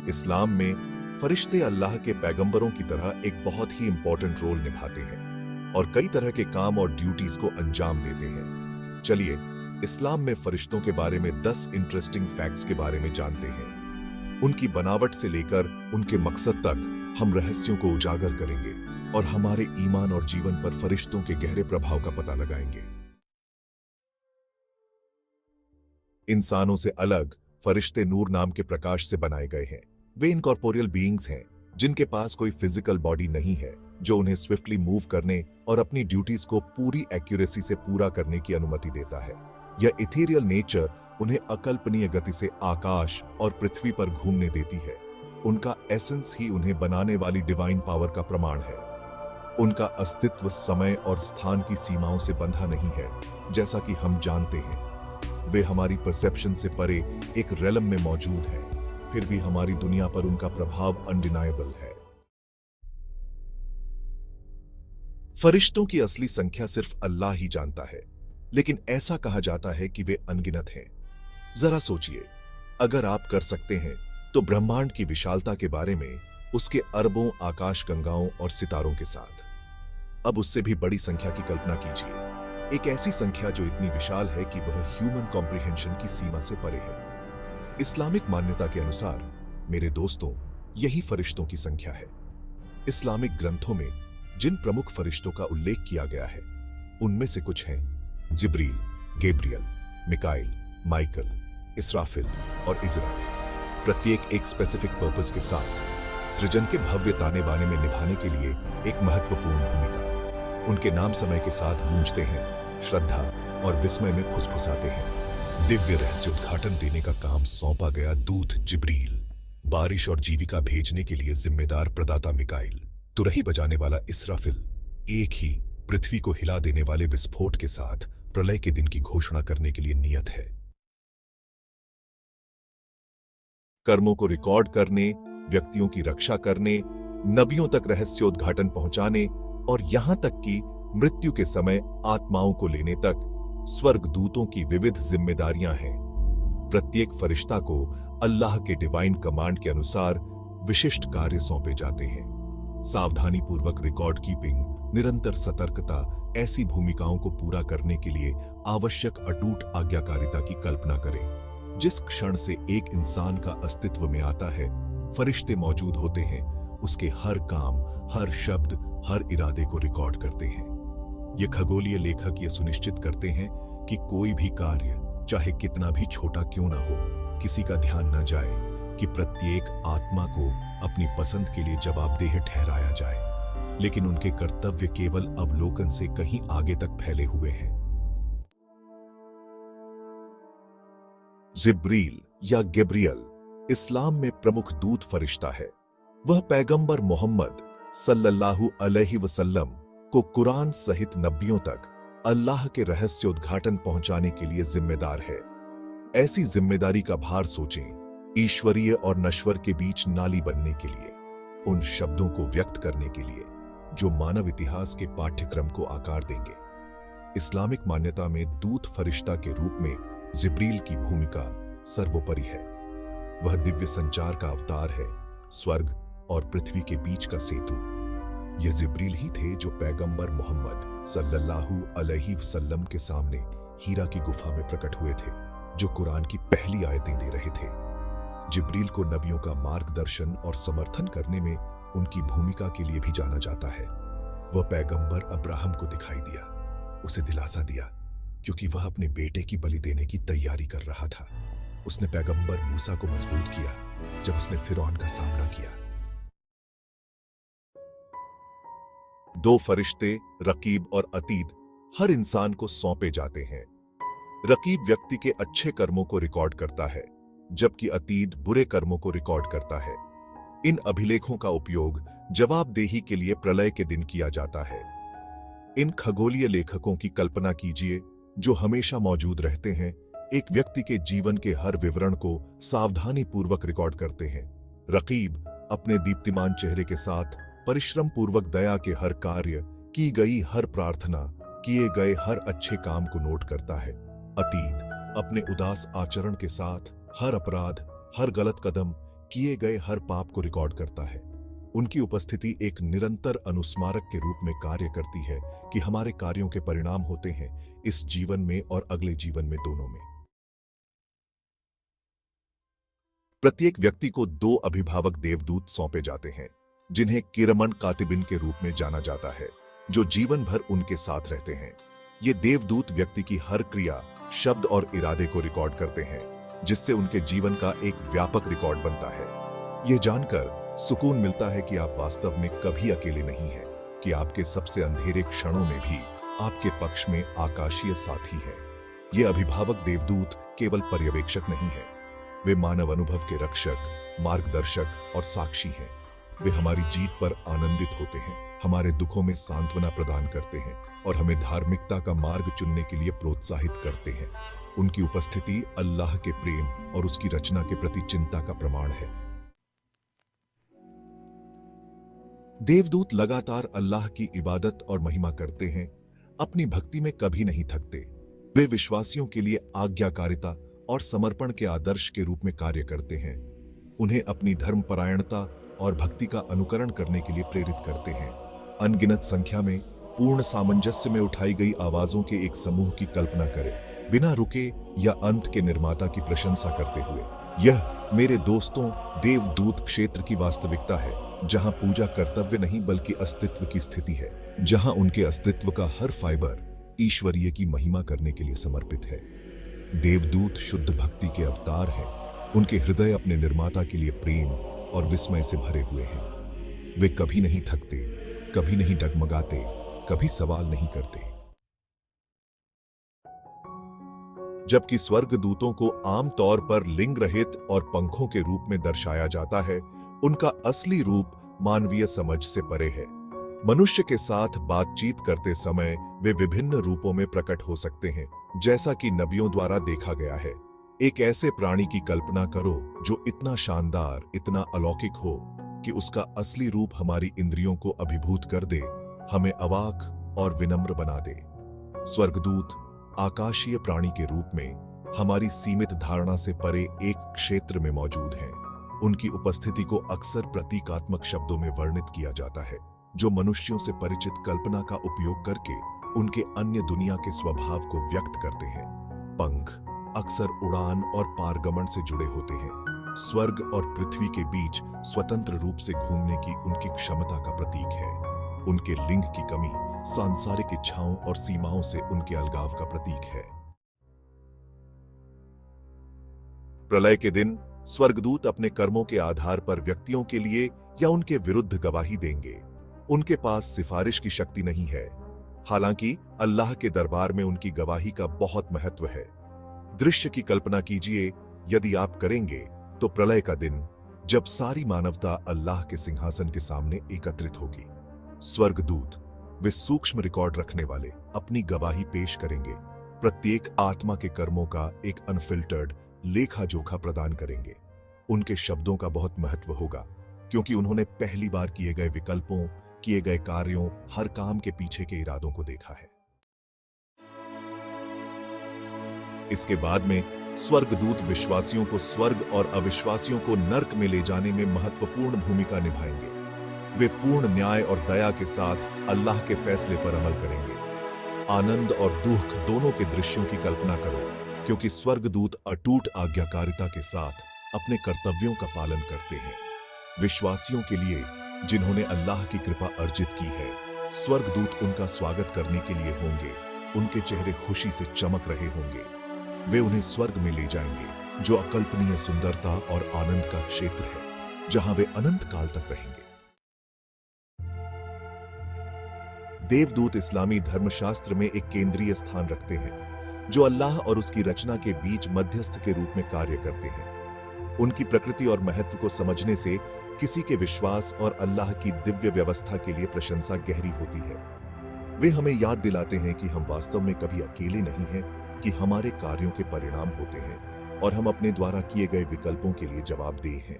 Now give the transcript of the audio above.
इस्लाम में फरिश्ते अल्लाह के पैगंबरों की तरह एक बहुत ही इंपॉर्टेंट रोल निभाते हैं और कई तरह के काम और ड्यूटीज को अंजाम देते हैं। चलिए इस्लाम में फरिश्तों के बारे में 10 इंटरेस्टिंग फैक्ट्स के बारे में जानते हैं। उनकी बनावट से लेकर उनके मकसद तक हम रहस्यों को उजागर करेंगे और हमारे ईमान और जीवन पर फरिश्तों के गहरे प्रभाव का पता लगाएंगे। इंसानों से अलग फरिश्ते नूर नाम के प्रकाश से बनाए गए हैं। वे इनकॉर्पोरियल बीइंग्स हैं जिनके पास कोई फिजिकल बॉडी नहीं है, जो उन्हें स्विफ्टली मूव करने और अपनी ड्यूटीज को पूरी एक्यूरेसी से पूरा करने की अनुमति देता है। यह इथेरियल नेचर उन्हें अकल्पनीय गति से आकाश और पृथ्वी पर घूमने देती है। उनका एसेंस ही उन्हें बनाने वाली डिवाइन पावर का प्रमाण है। उनका अस्तित्व समय और स्थान की सीमाओं से बंधा नहीं है, जैसा कि हम जानते हैं। वे हमारी परसेप्शन से परे एक रेलम में मौजूद हैं, फिर भी हमारी दुनिया पर उनका प्रभाव अनडिनायबल है। फरिश्तों की असली संख्या सिर्फ अल्लाह ही जानता है, लेकिन ऐसा कहा जाता है कि वे अनगिनत हैं। जरा सोचिए, अगर आप कर सकते हैं तो ब्रह्मांड की विशालता के बारे में, उसके अरबों आकाशगंगाओं और सितारों के साथ। अब उससे भी बड़ी संख्या की कल्पना कीजिए, एक ऐसी संख्या जो इतनी विशाल है कि वह ह्यूमन कॉम्प्रिहेंशन की सीमा से परे है। इस्लामिक मान्यता के अनुसार, मेरे दोस्तों, यही फरिश्तों की संख्या है। इस्लामिक ग्रंथों में जिन प्रमुख फरिश्तों का उल्लेख किया गया है, उनमें से कुछ हैं जिब्रील, गैब्रियल, मिकाइल, माइकल, इसराफिल और इज़राइल। प्रत्येक एक स्पेसिफिक पर्पस के साथ सृजन के भव्य ताने बाने में निभाने के लिए एक महत्वपूर्ण भूमिका। उनके नाम समय के साथ गूंजते हैं, श्रद्धा और विस्मय में फुसफुसाते हैं। दिव्य रहस्योद्घाटन देने का काम सौंपा गया दूत जिब्रील, बारिश और जीविका भेजने के लिए जिम्मेदार प्रदाता मिकाइल, तुरही बजाने वाला इसराफिल, एक ही पृथ्वी को हिला देने वाले विस्फोट के साथ प्रलय के दिन की घोषणा करने के लिए नियत है। कर्मों को रिकॉर्ड करने, व्यक्तियों की रक्षा करने, नबियों तक रहस्योद्घाटन पहुंचाने और यहां तक कि मृत्यु के समय आत्माओं को लेने तक स्वर्गदूतों की विविध जिम्मेदारियां हैं। प्रत्येक फरिश्ता को अल्लाह के डिवाइन कमांड के अनुसार विशिष्ट कार्य सौंपे जाते हैं। सावधानी पूर्वक रिकॉर्ड कीपिंग, निरंतर सतर्कता ऐसी भूमिकाओं को पूरा करने के लिए आवश्यक अटूट आज्ञाकारिता की कल्पना करें। जिस क्षण से एक इंसान का अस्तित्व में आता है, फरिश्ते मौजूद होते हैं, उसके हर काम, हर शब्द, हर इरादे को रिकॉर्ड करते हैं। ये खगोलीय लेखक ये सुनिश्चित करते हैं कि कोई भी कार्य, चाहे कितना भी छोटा क्यों ना हो, किसी का ध्यान न जाए, कि प्रत्येक आत्मा को अपनी पसंद के लिए जवाबदेह ठहराया जाए, लेकिन उनके कर्तव्य केवल अवलोकन से कहीं आगे तक फैले हुए हैं। जिब्रील या गैब्रियल इस्लाम में प्रमुख दूत फरिश्ता है। वह पैगंबर मोहम्मद सल्लल्लाहु अलैहि वसल्लम को कुरान सहित नबियों तक अल्लाह के रहस्योद्घाटन पहुंचाने के लिए जिम्मेदार है। ऐसी जिम्मेदारी का भार सोचें, ईश्वरीय और नश्वर के बीच नाली बनने के लिए, उन शब्दों को व्यक्त करने के लिए जो मानव इतिहास के पाठ्यक्रम को आकार देंगे। इस्लामिक मान्यता में दूत फरिश्ता के रूप में जिब्रील की भूमिका सर्वोपरि है। वह दिव्य संचार का अवतार है, स्वर्ग और पृथ्वी के बीच का सेतु। यह जिब्रील ही थे जो पैगंबर मोहम्मद सल्लल्लाहु अलैहि वसल्लम के सामने हीरा की गुफा में प्रकट हुए थे, जो कुरान की पहली आयतें दे रहे थे। जिब्रील को नबियों का मार्गदर्शन और समर्थन करने में उनकी भूमिका के लिए भी जाना जाता है। वह पैगंबर अब्राहम को दिखाई दिया, उसे दिलासा दिया, क्योंकि वह अपने बेटे की बलि देने की तैयारी कर रहा था। उसने पैगंबर मूसा को मजबूत किया जब उसने फिरौन का सामना किया। दो फरिश्ते, रकीब और अतीद, हर इंसान को सौंपे जाते हैं। रकीब व्यक्ति के अच्छे कर्मों को रिकॉर्ड करता है, जबकि अतीद बुरे कर्मों को रिकॉर्ड करता है। इन अभिलेखों का उपयोग जवाबदेही के लिए प्रलय के दिन किया जाता है। इन खगोलीय लेखकों की कल्पना कीजिए, जो हमेशा मौजूद रहते हैं, एक व्यक्ति के जीवन के हर विवरण को सावधानी पूर्वक रिकॉर्ड करते हैं। रकीब अपने दीप्तिमान चेहरे के साथ परिश्रम पूर्वक दया के हर कार्य, की गई हर प्रार्थना, किए गए हर अच्छे काम को नोट करता है। अतीत अपने उदास आचरण के साथ हर अपराध, हर गलत कदम, किए गए हर पाप को रिकॉर्ड करता है। उनकी उपस्थिति एक निरंतर अनुस्मारक के रूप में कार्य करती है कि हमारे कार्यों के परिणाम होते हैं इस जीवन में और अगले जीवन में, दोनों में। प्रत्येक व्यक्ति को 2 अभिभावक देवदूत सौंपे जाते हैं, जिन्हें किरमन कातिबिन के रूप में जाना जाता है, जो जीवन भर उनके साथ रहते हैं। ये देवदूत व्यक्ति की हर क्रिया, शब्द और इरादे को रिकॉर्ड करते हैं, जिससे उनके जीवन का एक व्यापक रिकॉर्ड बनता है। यह जानकर सुकून मिलता है कि आप वास्तव में कभी अकेले नहीं हैं, कि आपके सबसे अंधेरे क्षणों में भी आपके पक्ष में आकाशीय साथी है। ये अभिभावक देवदूत केवल पर्यवेक्षक नहीं है, वे मानव अनुभव के रक्षक, मार्गदर्शक और साक्षी हैं। वे हमारी जीत पर आनंदित होते हैं, हमारे दुखों में सांत्वना प्रदान करते हैं और हमें धार्मिकता का मार्ग चुनने के लिए प्रोत्साहित करते हैं। उनकी उपस्थिति अल्लाह के प्रेम और उसकी रचना के प्रति चिंता का प्रमाण है। देवदूत लगातार अल्लाह की इबादत और महिमा करते हैं, अपनी भक्ति में कभी नहीं थकते। वे विश्वासियों के लिए आज्ञाकारिता और समर्पण के आदर्श के रूप में कार्य करते हैं, उन्हें अपनी धर्मपरायणता और भक्ति का अनुकरण करने के लिए प्रेरित करते हैं। अनगिनत संख्या में पूर्ण सामंजस्य में उठाई गई आवाजों के एक समूह की कल्पना करें, बिना रुके या अंत के निर्माता की प्रशंसा करते हुए। यह मेरे दोस्तों देवदूत क्षेत्र की वास्तविकता है, जहां पूजा कर्तव्य नहीं बल्कि अस्तित्व की स्थिति है, जहां उनके अस्तित्व का हर फाइबर ईश्वरीय की महिमा करने के लिए समर्पित है। देवदूत शुद्ध भक्ति के अवतार हैं, उनके हृदय अपने निर्माता के लिए प्रेम और विस्मय से भरे हुए हैं। वे कभी नहीं थकते, कभी नहीं डगमगाते, कभी सवाल नहीं करते। जबकि स्वर्गदूतों को आमतौर पर लिंग रहित और पंखों के रूप में दर्शाया जाता है, उनका असली रूप मानवीय समझ से परे है। मनुष्य के साथ बातचीत करते समय वे विभिन्न रूपों में प्रकट हो सकते हैं, जैसा कि नबियों द्वारा देखा गया है। एक ऐसे प्राणी की कल्पना करो जो इतना शानदार, इतना अलौकिक हो कि उसका असली रूप हमारी इंद्रियों को अभिभूत कर दे, हमें अवाक और विनम्र बना दे। स्वर्गदूत आकाशीय प्राणी के रूप में हमारी सीमित धारणा से परे एक क्षेत्र में मौजूद हैं। उनकी उपस्थिति को अक्सर प्रतीकात्मक शब्दों में वर्णित किया जाता है, जो मनुष्यों से परिचित कल्पना का उपयोग करके उनके अन्य दुनिया के स्वभाव को व्यक्त करते हैं। पंख अक्सर उड़ान और पारगमन से जुड़े होते हैं। स्वर्ग और पृथ्वी के बीच स्वतंत्र रूप से घूमने की उनकी क्षमता का प्रतीक है। उनके लिंग की कमी सांसारिक इच्छाओं और सीमाओं से उनके अलगाव का प्रतीक है। प्रलय के दिन स्वर्गदूत अपने कर्मों के आधार पर व्यक्तियों के लिए या उनके विरुद्ध गवाही देंगे। उनके पास सिफारिश की शक्ति नहीं है, हालांकि अल्लाह के दरबार में उनकी गवाही का बहुत महत्व है। दृश्य की कल्पना कीजिए, यदि आप करेंगे तो प्रलय का दिन, जब सारी मानवता अल्लाह के सिंहासन के सामने एकत्रित होगी। स्वर्गदूत, वे सूक्ष्म रिकॉर्ड रखने वाले, अपनी गवाही पेश करेंगे, प्रत्येक आत्मा के कर्मों का एक अनफिल्टर्ड लेखा जोखा प्रदान करेंगे। उनके शब्दों का बहुत महत्व होगा, क्योंकि उन्होंने पहली बार किए गए विकल्पों, किए गए कार्यों, हर काम के पीछे के इरादों को देखा है। इसके बाद में स्वर्गदूत विश्वासियों को स्वर्ग और अविश्वासियों को नर्क में ले जाने में महत्वपूर्ण भूमिका निभाएंगे। वे पूर्ण न्याय और दया के साथ अल्लाह के फैसले पर अमल करेंगे। आनंद और दुख दोनों के दृश्यों की कल्पना करो, क्योंकि स्वर्गदूत अटूट आज्ञाकारिता के साथ अपने कर्तव्यों का पालन करते हैं। विश्वासियों के लिए जिन्होंने अल्लाह की कृपा अर्जित की है, स्वर्गदूत उनका स्वागत करने के लिए होंगे। उनके चेहरे खुशी से चमक रहे होंगे। वे उन्हें स्वर्ग में ले जाएंगे, जो अकल्पनीय सुंदरता और आनंद का क्षेत्र है, जहां वे अनंत काल तक रहेंगे। देवदूत इस्लामी धर्मशास्त्र में एक केंद्रीय स्थान रखते हैं, जो अल्लाह और उसकी रचना के बीच मध्यस्थ के रूप में कार्य करते हैं। उनकी प्रकृति और महत्व को समझने से किसी के विश्वास और अल्लाह की दिव्य व्यवस्था के लिए प्रशंसा गहरी होती है। वे हमें याद दिलाते हैं कि हम वास्तव में कभी अकेले नहीं हैं, कि हमारे कार्यों के परिणाम होते हैं और हम अपने द्वारा किए गए विकल्पों के लिए जवाबदेह हैं।